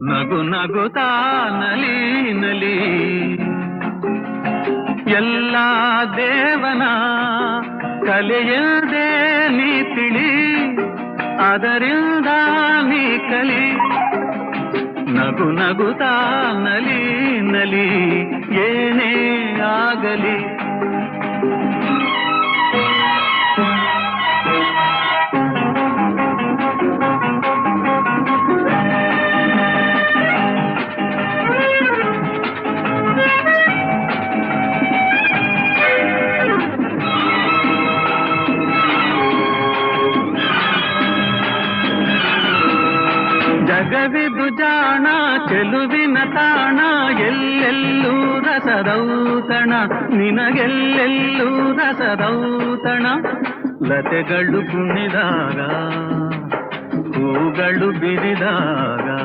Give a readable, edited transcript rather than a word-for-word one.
ನಗು ನಗುತ್ತಾ ನಲಿ ನಲಿ ಎಲ್ಲ ದೇವನ ಕಲೆಯದೇ ನೀ ತಿಳಿ, ಅದರಿಂದ ನೀ ಕಲಿ. ನಗು ನಗುತ್ತಾ ನಲಿ ನಲಿ ಏನೇ ಆಗಲಿ. ಜಗವಿದು ಜಾಣ ಚೆಲುವಿನ ತಾಣ, ಎಲ್ಲೆಲ್ಲೂ ರಸದೌತಣ, ನಿನಗೆಲ್ಲೆಲ್ಲೂ ರಸದೌತಣ. ಲತೆಗಳು ಕುಣಿದಾಗ, ಹೂಗಳು ಬಿರಿದಾಗ